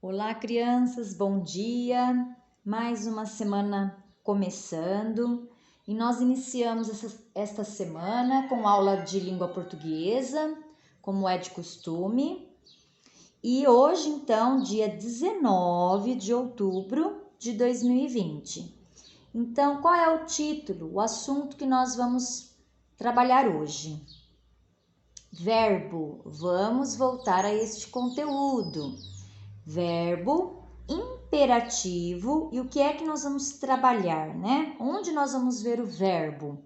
Olá, crianças, bom dia! Mais uma semana começando e nós iniciamos esta semana com aula de língua portuguesa, como é de costume. E hoje, então, dia 19 de outubro de 2020. Então, qual é o título, o assunto que nós vamos trabalhar hoje? Verbo. Vamos voltar a este conteúdo. Verbo imperativo. E o que é que nós vamos trabalhar, né? Onde nós vamos ver o verbo?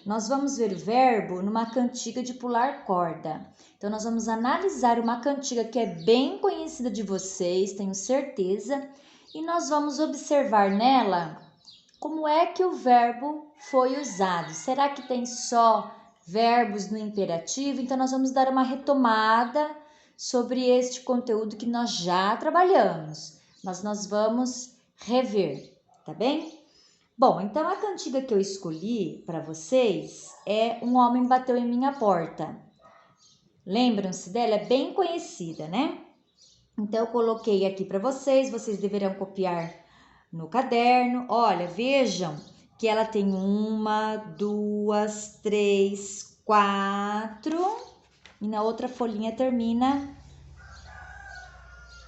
Nós vamos ver o verbo numa cantiga de pular corda. Então, nós vamos analisar uma cantiga que é bem conhecida de vocês, tenho certeza, e nós vamos observar nela como é que o verbo foi usado. Será que tem só verbos no imperativo? Então, nós vamos dar uma retomada sobre este conteúdo que nós já trabalhamos, mas nós vamos rever, tá bem? Bom, então a cantiga que eu escolhi para vocês é Um Homem Bateu em Minha Porta. Lembram-se dela? É bem conhecida, né? Então eu coloquei aqui para vocês deverão copiar no caderno. Olha, vejam que ela tem 1, 2, 3, 4 e na outra folhinha termina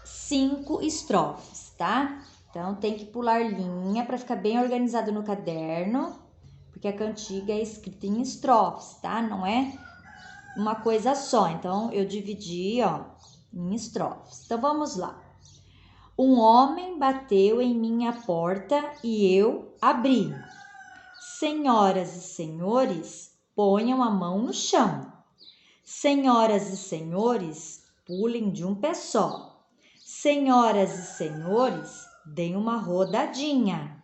5 estrofes, tá? Então tem que pular linha para ficar bem organizado no caderno, porque a cantiga é escrita em estrofes, tá? Não é uma coisa só. Então eu dividi, ó, em estrofes. Então vamos lá. Um homem bateu em minha porta e eu abri. Senhoras e senhores, ponham a mão no chão. Senhoras e senhores, pulem de um pé só. Senhoras e senhores, deem uma rodadinha.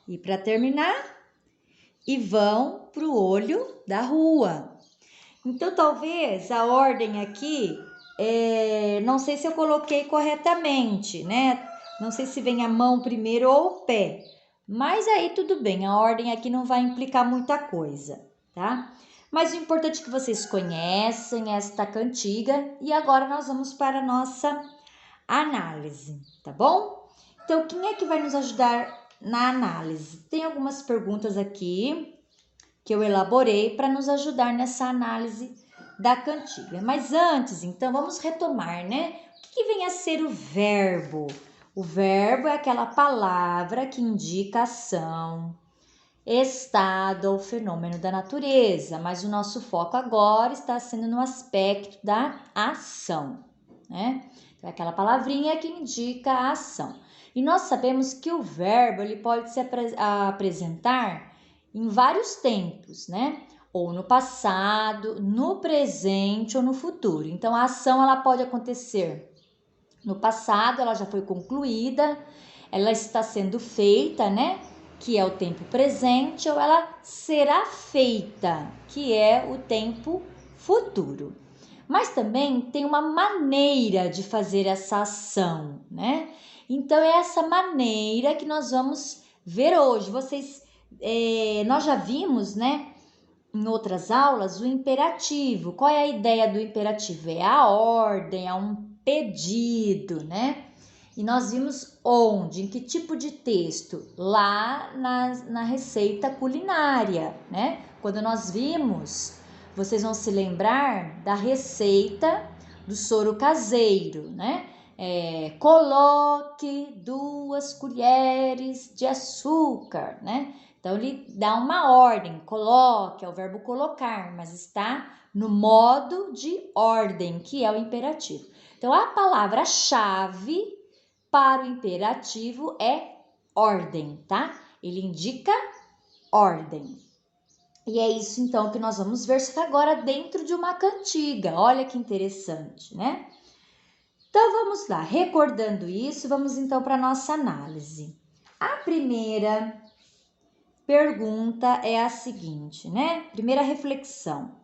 E para terminar, e vão para o olho da rua. Então, talvez a ordem aqui, não sei se eu coloquei corretamente, né? Não sei se vem a mão primeiro ou o pé. Mas aí tudo bem, a ordem aqui não vai implicar muita coisa, tá? Mas o importante é que vocês conhecem esta cantiga e agora nós vamos para a nossa análise, tá bom? Então, quem é que vai nos ajudar na análise? Tem algumas perguntas aqui que eu elaborei para nos ajudar nessa análise da cantiga. Mas antes, então, vamos retomar, né? O que vem a ser o verbo? O verbo é aquela palavra que indica ação, estado ou fenômeno da natureza, mas o nosso foco agora está sendo no aspecto da ação, né? Então, é aquela palavrinha que indica a ação. E nós sabemos que o verbo ele pode se apresentar em vários tempos, né? Ou no passado, no presente ou no futuro. Então, a ação ela pode acontecer no passado, ela já foi concluída, ela está sendo feita, né? Que é o tempo presente, ou ela será feita, que é o tempo futuro. Mas também tem uma maneira de fazer essa ação, né? Então, é essa maneira que nós vamos ver hoje. Nós já vimos, né? Em outras aulas, o imperativo. Qual é a ideia do imperativo? É a ordem, é um pedido, né? E nós vimos onde, em que tipo de texto? Lá na receita culinária, né? Quando nós vimos, vocês vão se lembrar da receita do soro caseiro, né? Coloque 2 colheres de açúcar, né? Então, ele dá uma ordem, coloque, é o verbo colocar, mas está no modo de ordem, que é o imperativo. Então, a palavra-chave para o imperativo é ordem, tá? Ele indica ordem. E é isso, então, que nós vamos ver, só que agora dentro de uma cantiga. Olha que interessante, né? Então, vamos lá. Recordando isso, vamos então para a nossa análise. A primeira pergunta é a seguinte, né? Primeira reflexão.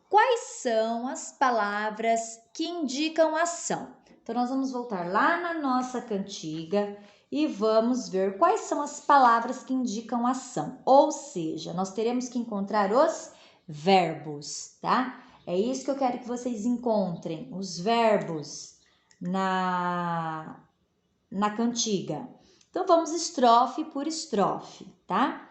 Quais são as palavras que indicam ação? Então, nós vamos voltar lá na nossa cantiga e vamos ver quais são as palavras que indicam ação. Ou seja, nós teremos que encontrar os verbos, tá? É isso que eu quero que vocês encontrem, os verbos na cantiga. Então, vamos estrofe por estrofe, tá?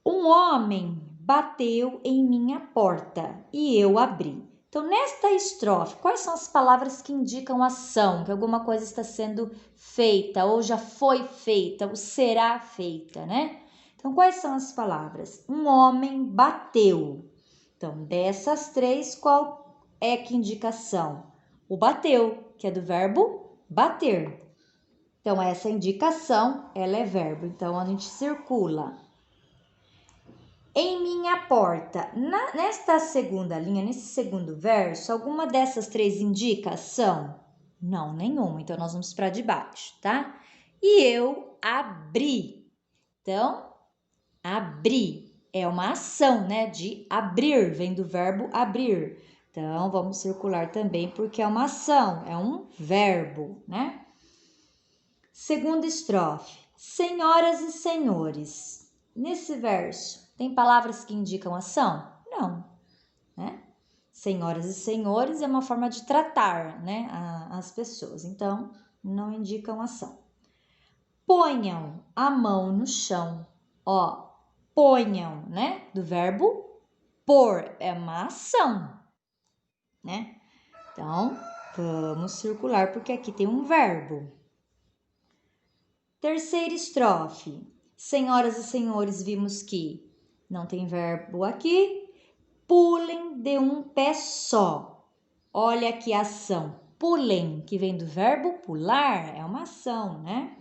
Um homem bateu em minha porta e eu abri. Então, nesta estrofe, quais são as palavras que indicam ação, que alguma coisa está sendo feita, ou já foi feita, ou será feita, né? Então, quais são as palavras? Um homem bateu. Então, dessas três, qual é que indicação? O bateu, que é do verbo bater. Então, essa indicação, ela é verbo. Então, a gente circula. Em minha porta. Nesta segunda linha, nesse segundo verso, alguma dessas três indica ação? Não, nenhuma. Então, nós vamos para de baixo, tá? E eu abri. Então, abri é uma ação, né? De abrir, vem do verbo abrir. Então, vamos circular também porque é uma ação, é um verbo, né? Segunda estrofe. Senhoras e senhores. Nesse verso, tem palavras que indicam ação? Não, né? Senhoras e senhores é uma forma de tratar, né, as pessoas. Então, não indicam ação. Ponham a mão no chão. Ó, ponham, né? Do verbo pôr, é uma ação, né? Então, vamos circular porque aqui tem um verbo. Terceira estrofe. Senhoras e senhores, vimos que não tem verbo aqui. Pulem de um pé só. Olha aqui a ação. Pulem, que vem do verbo pular, é uma ação, né?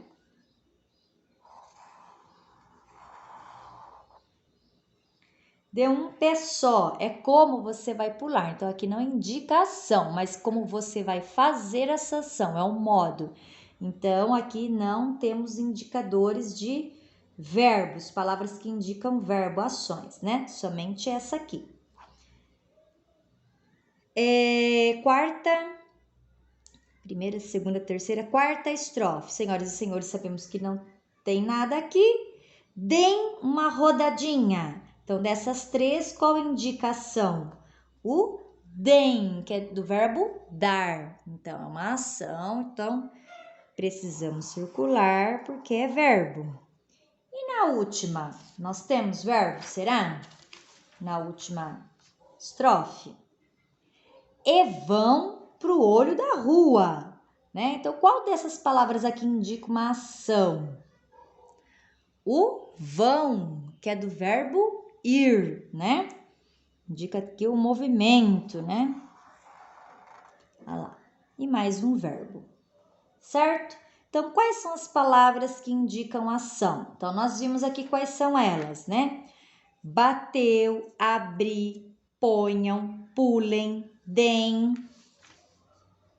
De um pé só, é como você vai pular. Então, aqui não indica ação, mas como você vai fazer essa ação, é um modo. Então, aqui não temos indicadores de verbos, palavras que indicam verbo, ações, né? Somente essa aqui. Primeira, segunda, terceira, quarta estrofe. Senhoras e senhores, sabemos que não tem nada aqui. Deem uma rodadinha. Então, dessas três, qual indicação? O deem, que é do verbo dar. Então, é uma ação, então precisamos circular porque é verbo. E na última, nós temos verbo, será? Na última estrofe. E vão pro olho da rua, né? Então, qual dessas palavras aqui indica uma ação? O vão, que é do verbo ir, né? Indica aqui o movimento, né? Olha lá. E mais um verbo, certo? Então, quais são as palavras que indicam ação? Então, nós vimos aqui quais são elas, né? Bateu, abri, ponham, pulem, deem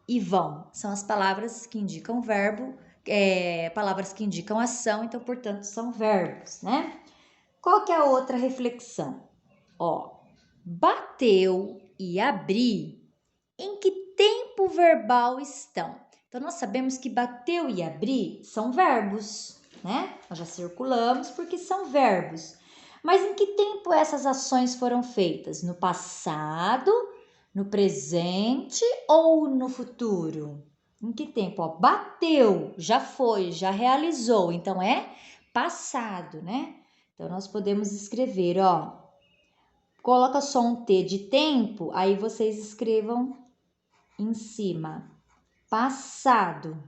e vão. São as palavras que indicam verbo, palavras que indicam ação, então, portanto, são verbos, né? Qual que é a outra reflexão? Ó, bateu e abri, em que tempo verbal estão? Então, nós sabemos que bateu e abrir são verbos, né? Nós já circulamos porque são verbos. Mas em que tempo essas ações foram feitas? No passado, no presente ou no futuro? Em que tempo? Ó, bateu, já foi, já realizou, então é passado, né? Então, nós podemos escrever, ó, coloca só um T de tempo, aí vocês escrevam em cima, passado.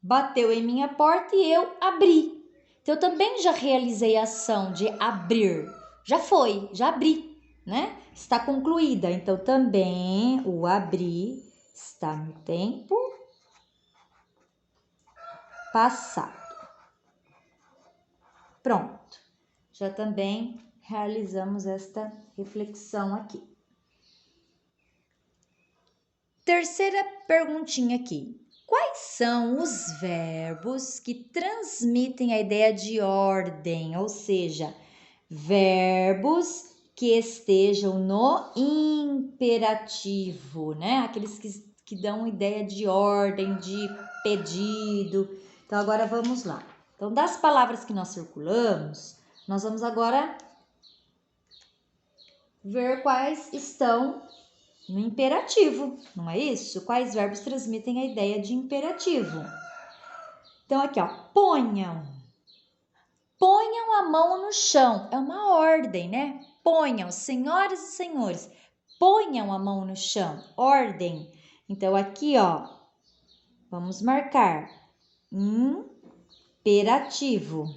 Bateu em minha porta e eu abri. Então, eu também já realizei a ação de abrir. Já foi, já abri, né? Está concluída. Então, também o abrir está no tempo passado. Pronto. Já também realizamos esta reflexão aqui. Terceira perguntinha aqui. Quais são os verbos que transmitem a ideia de ordem, ou seja, verbos que estejam no imperativo, né? Aqueles que dão ideia de ordem, de pedido. Então, agora vamos lá. Então, das palavras que nós circulamos, nós vamos agora ver quais estão no imperativo, não é isso? Quais verbos transmitem a ideia de imperativo? Então, aqui, ó, ponham. Ponham a mão no chão. É uma ordem, né? Ponham, senhoras e senhores, ponham a mão no chão. Ordem. Então, aqui, ó, vamos marcar imperativo.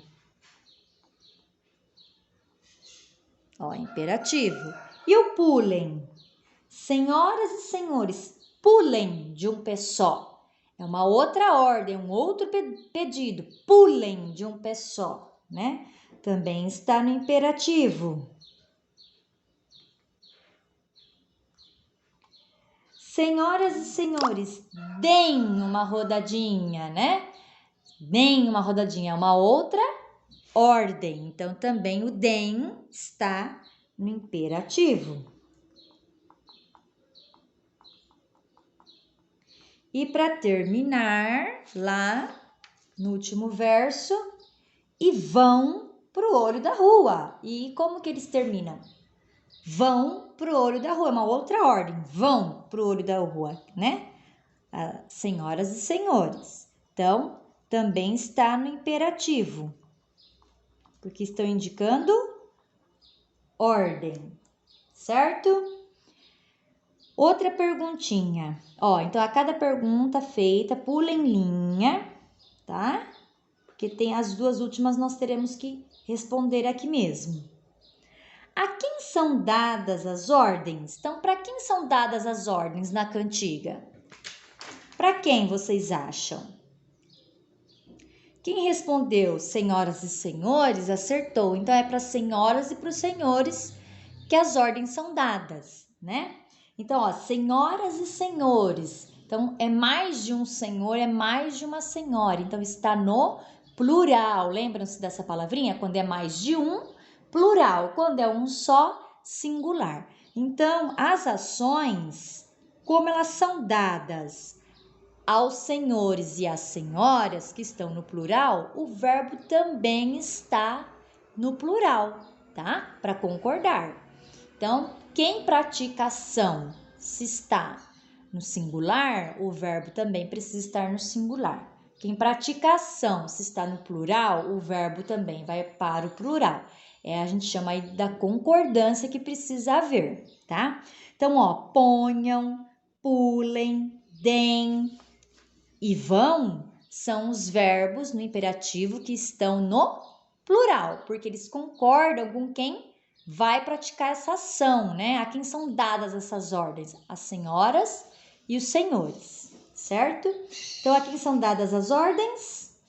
Ó, imperativo. E o pulem. Senhoras e senhores, pulem de um pé só. É uma outra ordem, um outro pedido. Pulem de um pé só, né? Também está no imperativo. Senhoras e senhores, deem uma rodadinha, né? Deem uma rodadinha, é uma outra ordem. Então, também o deem está no imperativo. E para terminar, lá no último verso, e vão para o olho da rua. E como que eles terminam? Vão para o olho da rua, é uma outra ordem. Vão para o olho da rua, né? Senhoras e senhores. Então, também está no imperativo, porque estão indicando ordem, certo? Outra perguntinha. Ó, então a cada pergunta feita, pula em linha, tá? Porque tem as duas últimas, nós teremos que responder aqui mesmo. A quem são dadas as ordens? Então, para quem são dadas as ordens na cantiga? Para quem vocês acham? Quem respondeu senhoras e senhores acertou. Então, é para as senhoras e para os senhores que as ordens são dadas, né? Então, ó, senhoras e senhores. Então, é mais de um senhor, é mais de uma senhora. Então, está no plural. Lembram-se dessa palavrinha? Quando é mais de um, plural. Quando é um só, singular. Então, as ações, como elas são dadas aos senhores e às senhoras que estão no plural, o verbo também está no plural, tá? Para concordar. Então, quem pratica ação, se está no singular, o verbo também precisa estar no singular. Quem pratica ação, se está no plural, o verbo também vai para o plural. A gente chama aí da concordância que precisa haver, tá? Então, ó, ponham, pulem, deem e vão são os verbos no imperativo que estão no plural, porque eles concordam com quem vai praticar essa ação, né? A quem são dadas essas ordens? As senhoras e os senhores, certo? Então, a quem são dadas as ordens?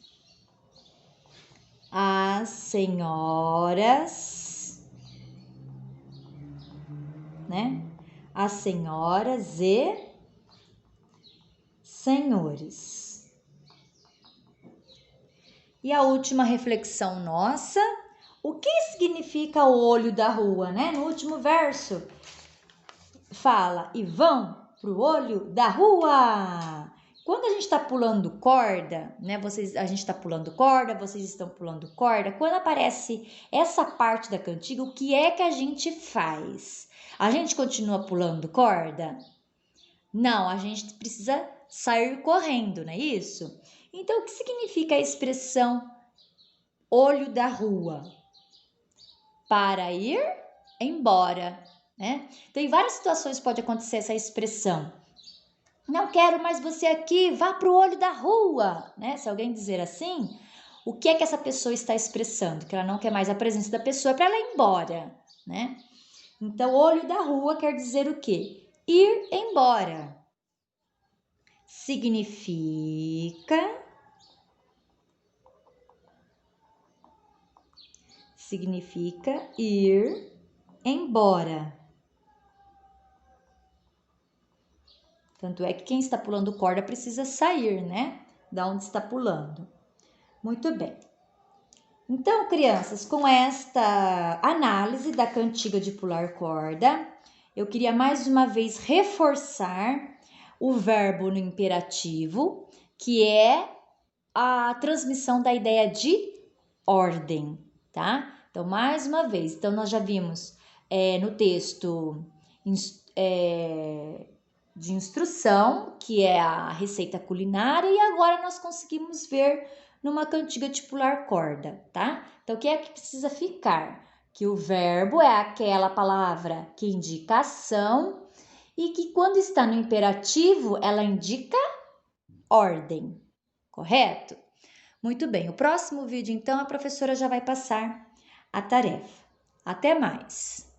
As senhoras, né? As senhoras e senhores. E a última reflexão nossa, o que significa o olho da rua, né? No último verso, fala, e vão pro olho da rua. Quando a gente está pulando corda, né? A gente está pulando corda, vocês estão pulando corda. Quando aparece essa parte da cantiga, o que é que a gente faz? A gente continua pulando corda? Não, a gente precisa sair correndo, não é isso? Então, o que significa a expressão olho da rua? Para ir embora, né? Então, em várias situações pode acontecer essa expressão. Não quero mais você aqui, vá para o olho da rua, né? Se alguém dizer assim, o que é que essa pessoa está expressando? Que ela não quer mais a presença da pessoa para ela ir embora, né? Então, olho da rua quer dizer o quê? Ir embora. Significa ir embora. Tanto é que quem está pulando corda precisa sair, né? Da onde está pulando. Muito bem. Então, crianças, com esta análise da cantiga de pular corda, eu queria mais uma vez reforçar o verbo no imperativo, que é a transmissão da ideia de ordem, tá? Então, mais uma vez, nós já vimos no texto de instrução, que é a receita culinária, e agora nós conseguimos ver numa cantiga tipular corda, tá? Então, o que é que precisa ficar? Que o verbo é aquela palavra que indica ação e que quando está no imperativo, ela indica ordem, correto? Muito bem, o próximo vídeo, então, a professora já vai passar a tarefa. Até mais!